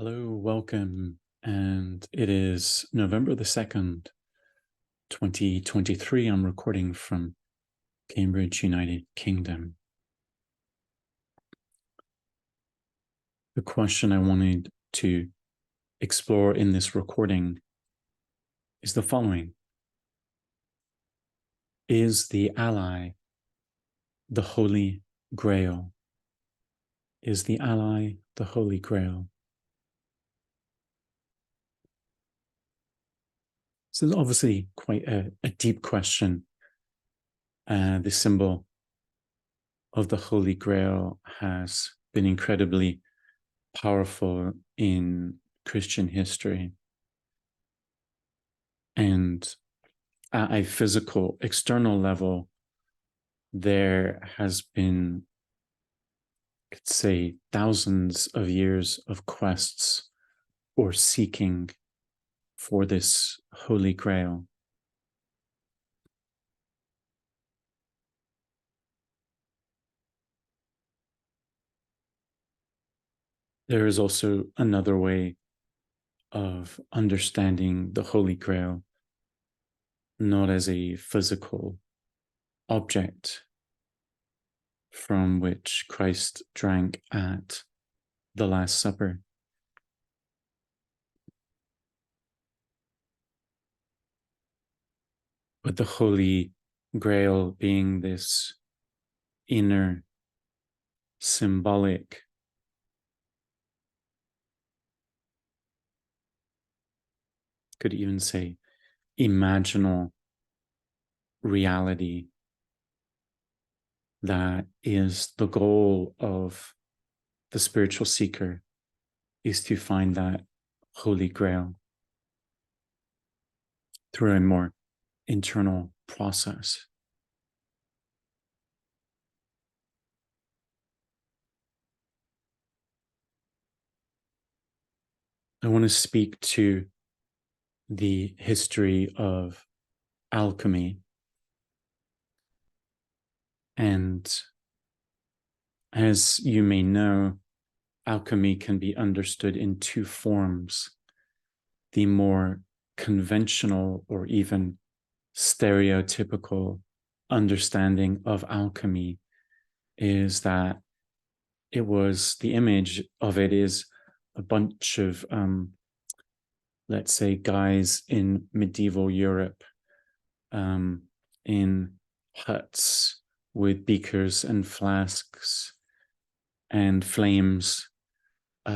Hello, welcome. And it is November the 2nd, 2023. I'm recording from Cambridge, United Kingdom. The question I wanted to explore in this recording is the following. Is the ally the Holy Grail? Is the ally the Holy Grail? So this is obviously quite a deep question. The symbol of the Holy Grail has been incredibly powerful in Christian history. And at a physical, external level, there has been, I could say, thousands of years of quests or seeking for this Holy Grail. There is also another way of understanding the Holy Grail, not as a physical object from which Christ drank at the Last Supper. But the Holy Grail being this inner, symbolic, could even say imaginal reality that is the goal of the spiritual seeker, is to find that Holy Grail through a more internal process. I want to speak to the history of alchemy. And as you may know, alchemy can be understood in two forms. The more conventional or even stereotypical understanding of alchemy is that it was, the image of it is a bunch of, let's say, guys in medieval Europe, in huts with beakers and flasks and flames,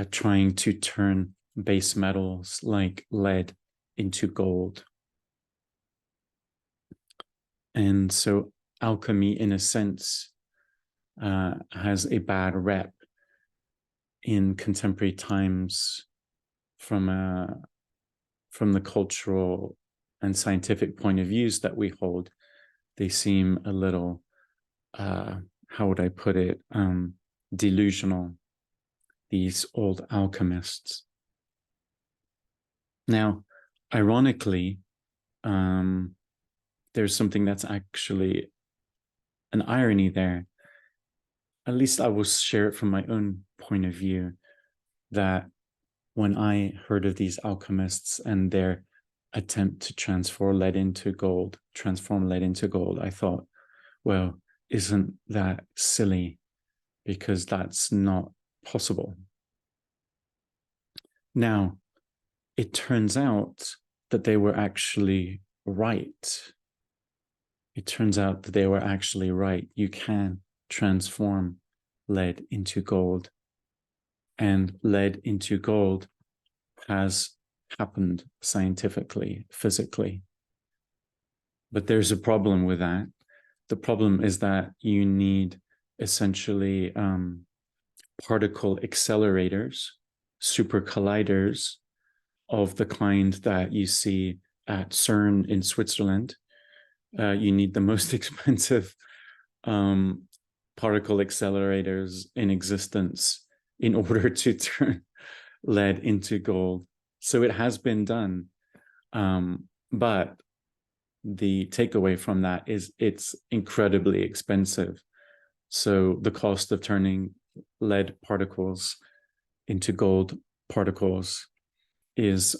trying to turn base metals like lead into gold. And so alchemy, in a sense, has a bad rep in contemporary times from the cultural and scientific point of views that we hold. They seem a little, how would I put it, delusional, these old alchemists. Now, ironically, there's something that's actually an irony there. At least I will share it from my own point of view, that when I heard of these alchemists and their attempt to transform lead into gold, I thought, well, isn't that silly? Because that's not possible. Now, it turns out that they were actually right. It turns out that they were actually right. You can transform lead into gold. And lead into gold has happened scientifically, physically. But there's a problem with that. The problem is that you need essentially particle accelerators, super colliders of the kind that you see at CERN in Switzerland. You need the most expensive particle accelerators in existence in order to turn lead into gold. So it has been done. But the takeaway from that is it's incredibly expensive. So the cost of turning lead particles into gold particles is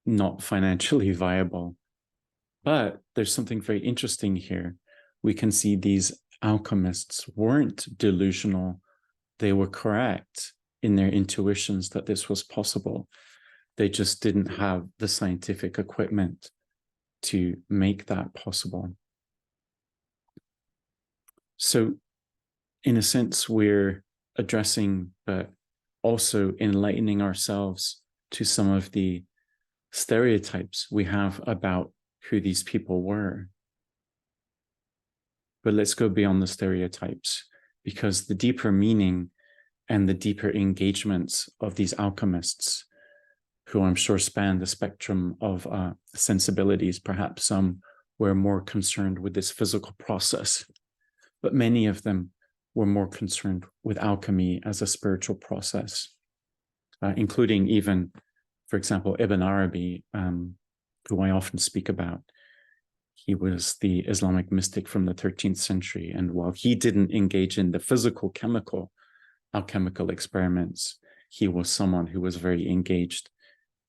not financially viable. But there's something very interesting here. We can see these alchemists weren't delusional. They were correct in their intuitions that this was possible. They just didn't have the scientific equipment to make that possible. So in a sense, we're addressing, but also enlightening ourselves to some of the stereotypes we have about who these people were. But let's go beyond the stereotypes, because the deeper meaning and the deeper engagements of these alchemists, who I'm sure span the spectrum of sensibilities, perhaps some were more concerned with this physical process, but many of them were more concerned with alchemy as a spiritual process, including even, for example, Ibn Arabi, who I often speak about. He was the Islamic mystic from the 13th century. And while he didn't engage in the physical, chemical, alchemical experiments, he was someone who was very engaged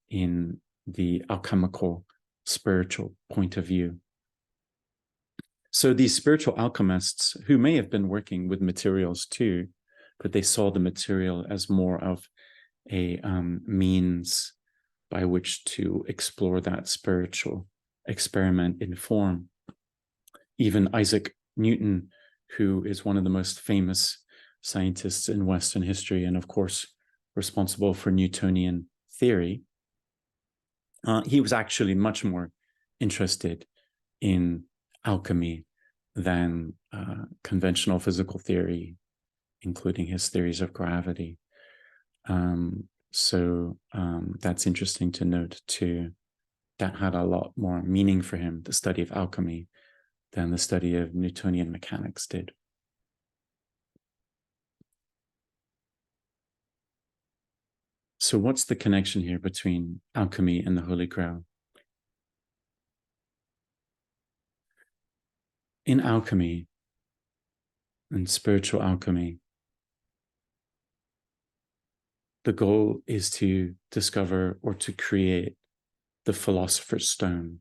in the alchemical, spiritual point of view. So these spiritual alchemists, who may have been working with materials too, but they saw the material as more of a means by which to explore that spiritual experiment in form. Even Isaac Newton, who is one of the most famous scientists in Western history, and of course responsible for Newtonian theory, he was actually much more interested in alchemy than conventional physical theory, including his theories of gravity. So that's interesting to note too. That had a lot more meaning for him, the study of alchemy, than the study of Newtonian mechanics did. So what's the connection here between alchemy and the Holy Grail? In alchemy and spiritual alchemy, the goal is to discover or to create the philosopher's stone,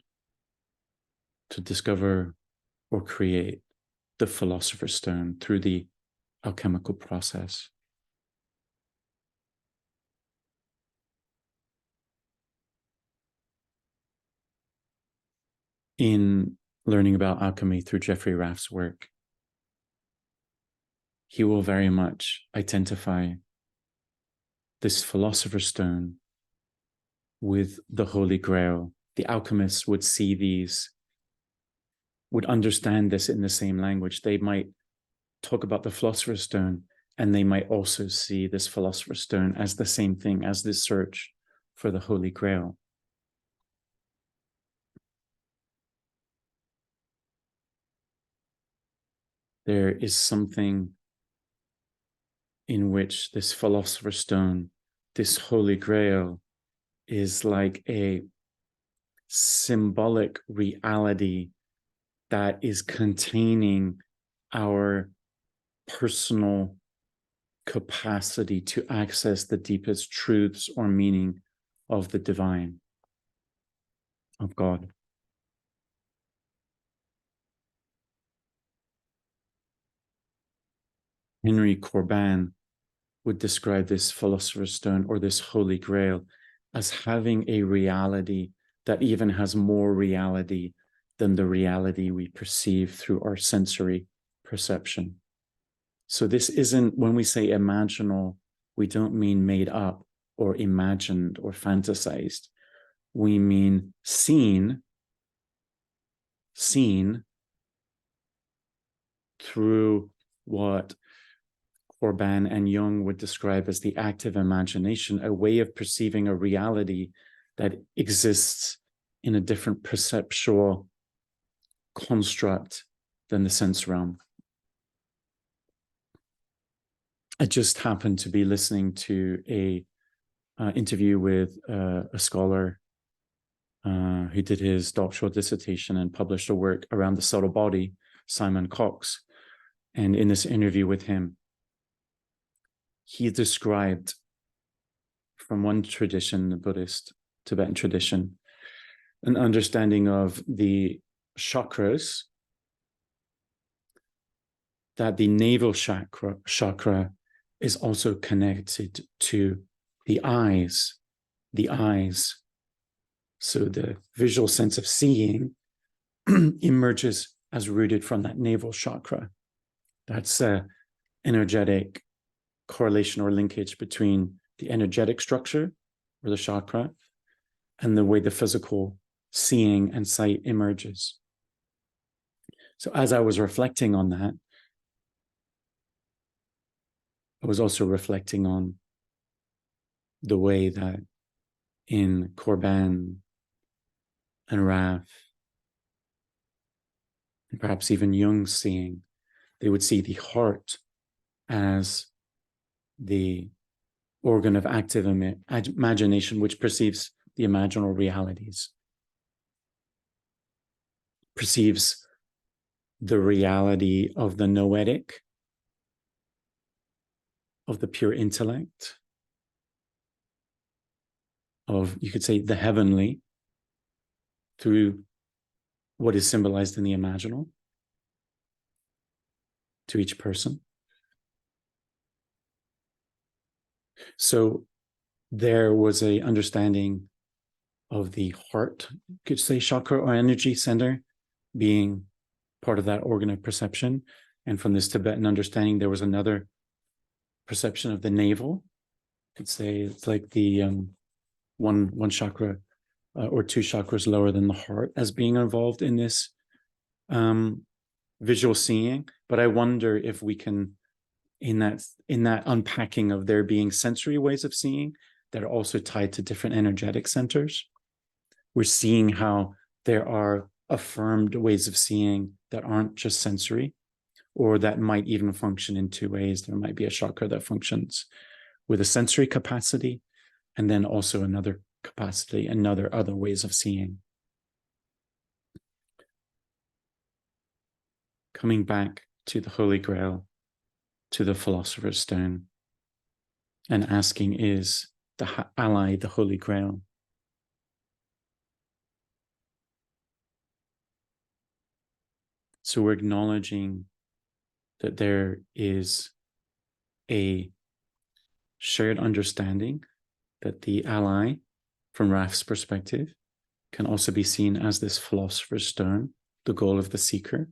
to discover or create the philosopher's stone through the alchemical process. In learning about alchemy through Jeffrey Raff's work, he will very much identify this philosopher's stone with the Holy Grail. The alchemists would see these, would understand this in the same language. They might talk about the philosopher's stone, and they might also see this philosopher's stone as the same thing as this search for the Holy Grail. There is something in which this philosopher's stone, this Holy Grail, is like a symbolic reality that is containing our personal capacity to access the deepest truths or meaning of the divine, of God. Henry Corbin would describe this philosopher's stone or this Holy Grail as having a reality that even has more reality than the reality we perceive through our sensory perception. So this isn't, when we say imaginal, we don't mean made up or imagined or fantasized. We mean seen through what Corbin and Jung would describe as the active imagination, a way of perceiving a reality that exists in a different perceptual construct than the sense realm. I just happened to be listening to a interview with a scholar who did his doctoral dissertation and published a work around the subtle body, Simon Cox. And in this interview with him, he described from one tradition, the Buddhist Tibetan tradition, an understanding of the chakras, that the navel chakra is also connected to the eyes. The eyes. So the visual sense of seeing emerges as rooted from that navel chakra. That's an energetic correlation or linkage between the energetic structure or the chakra and the way the physical seeing and sight emerges. So as I was reflecting on that, I was also reflecting on the way that in Korban and Raf, and perhaps even Jung's seeing, they would see the heart as the organ of active imagination, which perceives the imaginal realities, perceives the reality of the noetic, of the pure intellect, of, you could say, the heavenly, through what is symbolized in the imaginal to each person. So there was a understanding of the heart, you could say, chakra or energy center being part of that organ of perception. And from this Tibetan understanding, there was another perception of the navel. You could say it's like the one chakra or two chakras lower than the heart as being involved in this visual seeing. But I wonder if we can, in that unpacking of there being sensory ways of seeing that are also tied to different energetic centers, we're seeing how there are affirmed ways of seeing that aren't just sensory, or that might even function in two ways. There might be a chakra that functions with a sensory capacity, and then also another capacity, other ways of seeing. Coming back to the Holy Grail, to the Philosopher's Stone, and asking, is the ally the Holy Grail? So we're acknowledging that there is a shared understanding that the ally, from Raf's perspective, can also be seen as this Philosopher's Stone, the goal of the seeker,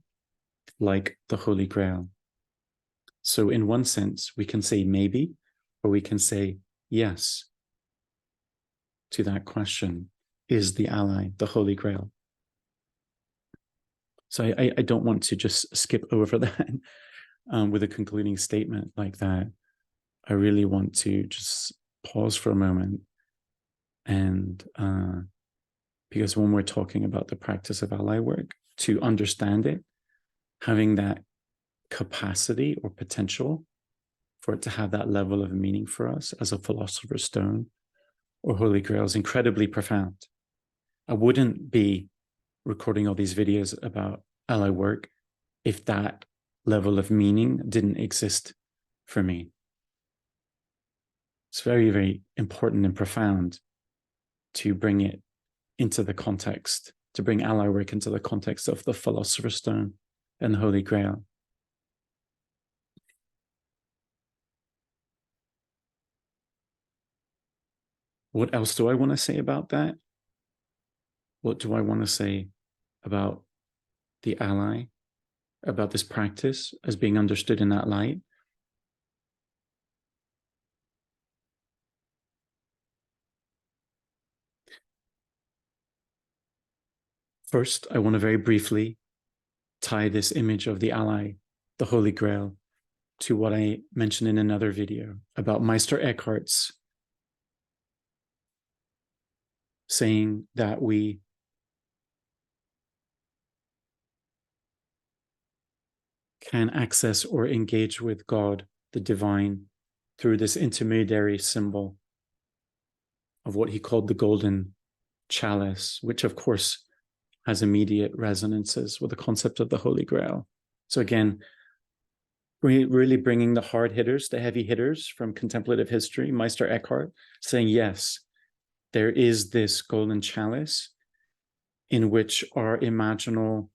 like the Holy Grail. So in one sense, we can say maybe, or we can say yes to that question, is the ally the Holy Grail? So I don't want to just skip over that with a concluding statement like that. I really want to just pause for a moment, and because when we're talking about the practice of ally work, to understand it, having that capacity or potential for it to have that level of meaning for us as a Philosopher's Stone or Holy Grail is incredibly profound. I wouldn't be recording all these videos about ally work if that level of meaning didn't exist for me. It's very, very important and profound to bring it into the context, to bring ally work into the context of the Philosopher's Stone and the Holy Grail. What else do I want to say about that? What do I want to say about the ally, about this practice as being understood in that light? First, I want to very briefly tie this image of the ally, the Holy Grail, to what I mentioned in another video about Meister Eckhart's saying that we can access or engage with God, the divine, through this intermediary symbol of what he called the golden chalice, which of course has immediate resonances with the concept of the Holy Grail. So again, really bringing the hard hitters, the heavy hitters from contemplative history, Meister Eckhart, saying, yes, there is this golden chalice in which our imaginal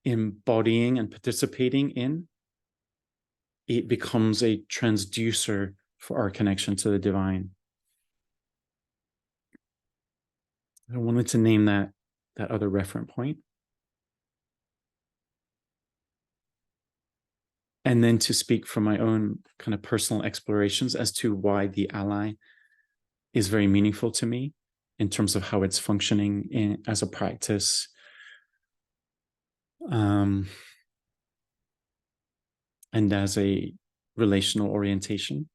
embodying and participating in, it becomes a transducer for our connection to the divine. I wanted to name that other reference point. And then to speak from my own kind of personal explorations as to why the ally is very meaningful to me in terms of how it's functioning as a practice. And as a relational orientation.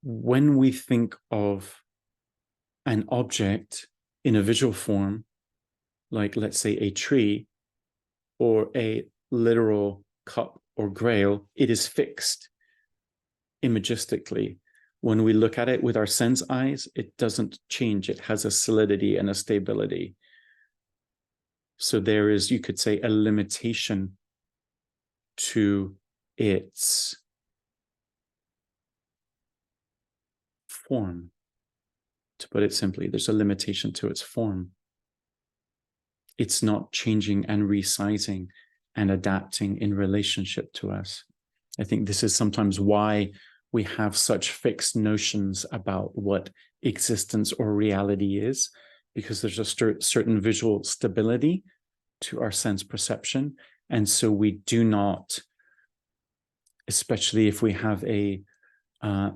When we think of an object in a visual form, like let's say a tree or a literal cup or grail, it is fixed imagistically. When we look at it with our sense eyes, it doesn't change. It has a solidity and a stability. So there is, you could say, a limitation to its form. To put it simply, there's a limitation to its form. It's not changing and resizing and adapting in relationship to us. I think this is sometimes why we have such fixed notions about what existence or reality is, because there's a certain visual stability to our sense perception. And so we do not, especially if we have a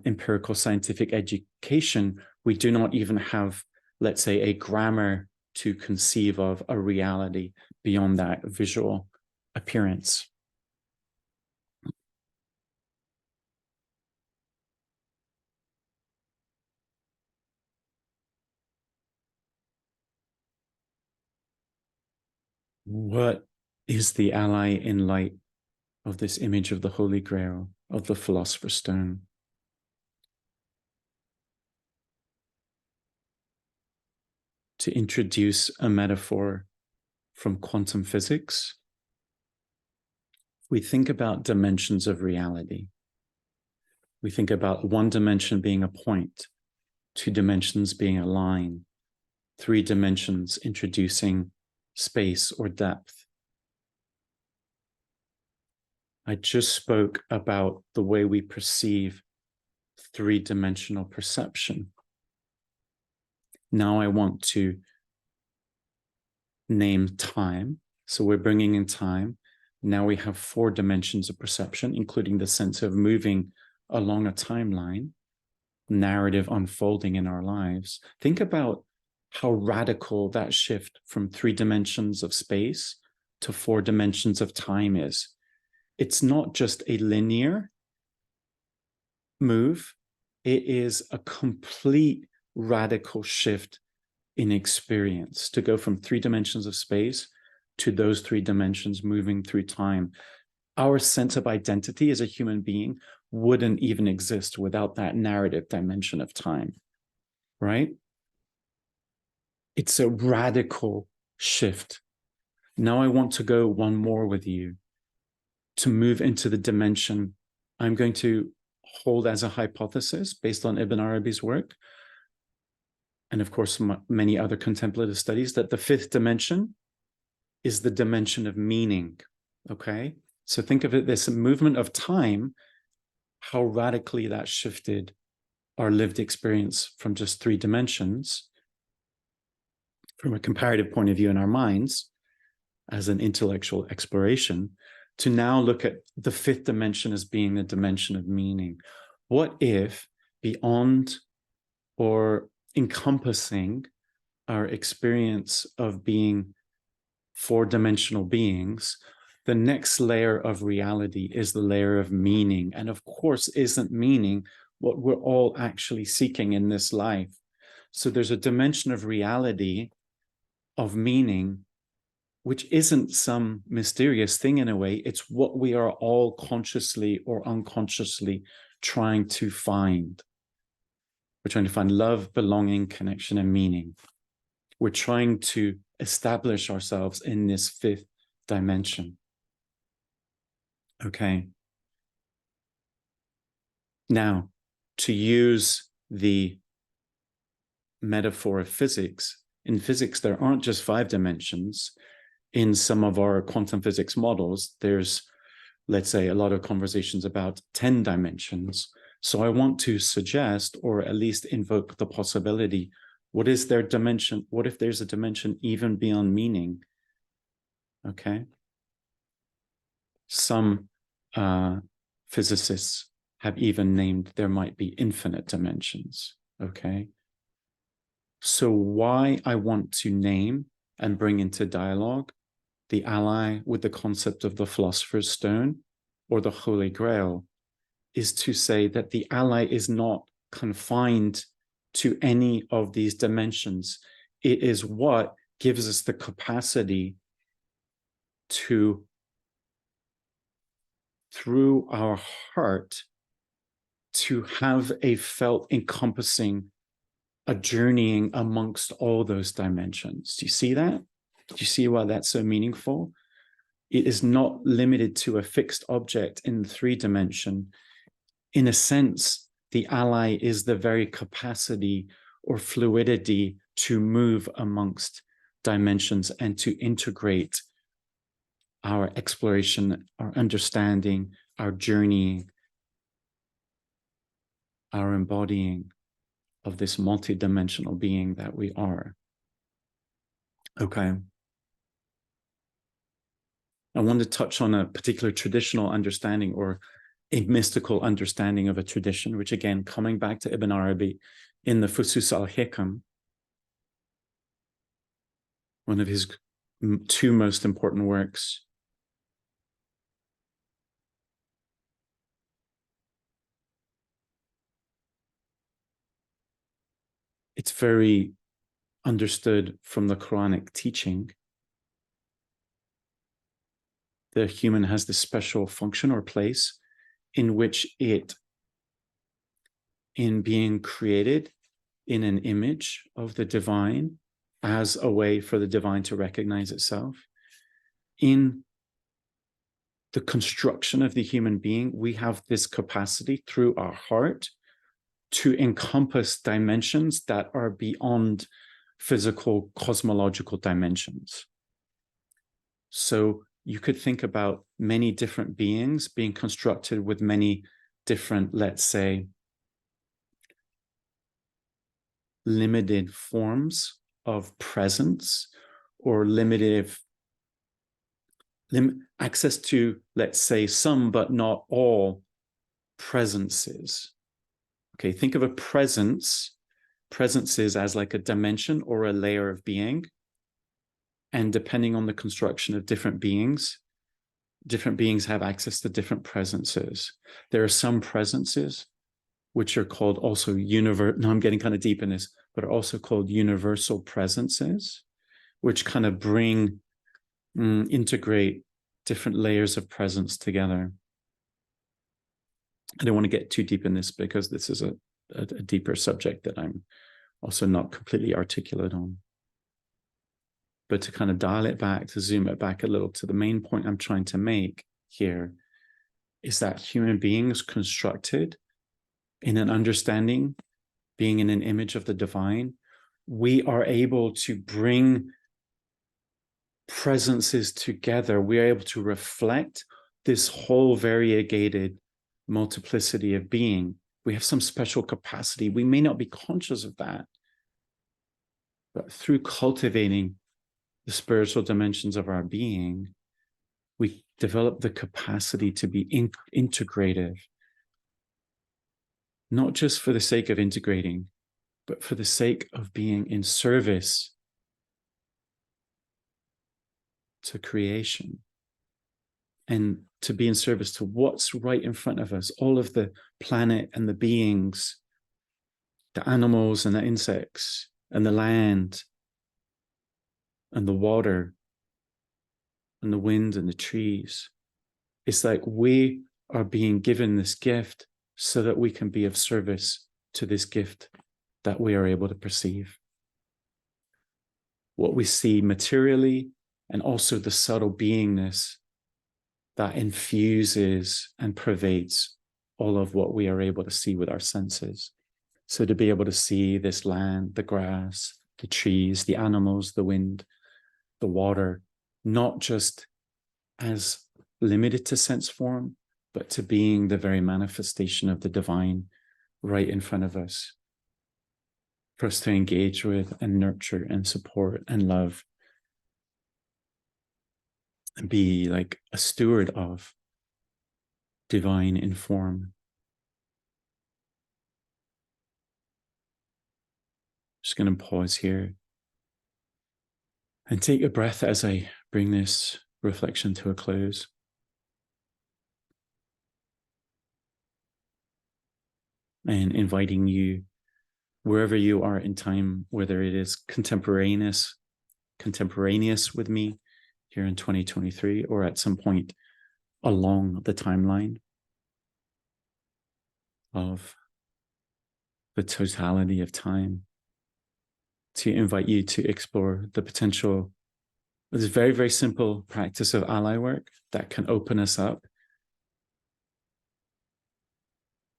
empirical scientific education, we do not even have, let's say, a grammar to conceive of a reality beyond that visual appearance. What is the ally in light of this image of the Holy Grail, of the Philosopher's Stone? To introduce a metaphor from quantum physics, we think about dimensions of reality. We think about one dimension being a point, two dimensions being a line, three dimensions introducing space or depth. I just spoke about the way we perceive three-dimensional perception. Now I want to name time. So we're bringing in time. Now we have four dimensions of perception, including the sense of moving along a timeline, narrative unfolding in our lives. Think about how radical that shift from three dimensions of space to four dimensions of time is. It's not just a linear move. It is a complete radical shift in experience to go from three dimensions of space to those three dimensions moving through time. Our sense of identity as a human being wouldn't even exist without that narrative dimension of time, right? It's a radical shift. Now I want to go one more with you to move into the dimension I'm going to hold as a hypothesis based on Ibn Arabi's work, and of course many other contemplative studies, that the fifth dimension is the dimension of meaning, okay? So think of it, this movement of time, how radically that shifted our lived experience from just three dimensions, from a comparative point of view in our minds, as an intellectual exploration, to now look at the fifth dimension as being the dimension of meaning. What if beyond or encompassing our experience of being four-dimensional beings, the next layer of reality is the layer of meaning? And of course, isn't meaning what we're all actually seeking in this life? So there's a dimension of reality, of meaning, which isn't some mysterious thing in a way. It's what we are all consciously or unconsciously trying to find. We're trying to find love, belonging, connection, and meaning. We're trying to establish ourselves in this fifth dimension. Okay. Now, to use the metaphor of physics, in physics, there aren't just 5 dimensions. In some of our quantum physics models, there's, let's say, a lot of conversations about 10 dimensions. So I want to suggest, or at least invoke the possibility, what is their dimension? What if there's a dimension even beyond meaning? Okay. Some physicists have even named there might be infinite dimensions. Okay. So why I want to name and bring into dialogue the ally with the concept of the philosopher's stone or the Holy Grail is to say that the ally is not confined to any of these dimensions. It is what gives us the capacity to, through our heart, to have a felt encompassing, a journeying amongst all those dimensions. Do you see that? Do you see why that's so meaningful? It is not limited to a fixed object in the 3-dimension. In a sense, the ally is the very capacity or fluidity to move amongst dimensions and to integrate our exploration, our understanding, our journeying, our embodying of this multidimensional being that we are. Okay. I want to touch on a particular traditional understanding or a mystical understanding of a tradition, which again, coming back to Ibn Arabi in the Fusus al-Hikam, one of his 2 most important works. It's very understood from the Quranic teaching. The human has this special function or place in which it, in being created in an image of the divine as a way for the divine to recognize itself, in the construction of the human being, we have this capacity through our heart to encompass dimensions that are beyond physical cosmological dimensions. So you could think about many different beings being constructed with many different, let's say, limited forms of presence or limited access to, let's say, some but not all presences. Okay, think of a presence. Presences as like a dimension or a layer of being. And depending on the construction of different beings have access to different presences. There are some presences which are called also now I'm getting kind of deep in this, but are also called universal presences, which kind of integrate different layers of presence together. I don't want to get too deep in this because this is a deeper subject that I'm also not completely articulate on. But to kind of dial it back, to zoom it back a little to the main point I'm trying to make here is that human beings constructed in an understanding, being in an image of the divine, we are able to bring presences together. We are able to reflect this whole variegated multiplicity of being. We have some special capacity. We may not be conscious of that, but through cultivating the spiritual dimensions of our being, we develop the capacity to be integrative, not just for the sake of integrating, but for the sake of being in service to creation and to be in service to what's right in front of us, all of the planet and the beings, the animals and the insects and the land and the water and the wind and the trees. It's like we are being given this gift so that we can be of service to this gift that we are able to perceive. What we see materially and also the subtle beingness that infuses and pervades all of what we are able to see with our senses. So to be able to see this land, the grass, the trees, the animals, the wind, the water, not just as limited to sense form, but to being the very manifestation of the divine right in front of us, for us to engage with and nurture and support and love and be like a steward of divine in form. Just going to pause here and take a breath as I bring this reflection to a close. And inviting you, wherever you are in time, whether it is contemporaneous with me here in 2023, or at some point along the timeline of the totality of time, to invite you to explore the potential of this very, very simple practice of ally work that can open us up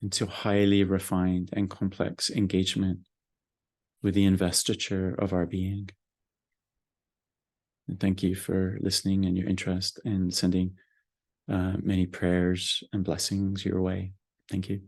into highly refined and complex engagement with the investiture of our being. And thank you for listening and your interest, and sending many prayers and blessings your way. Thank you.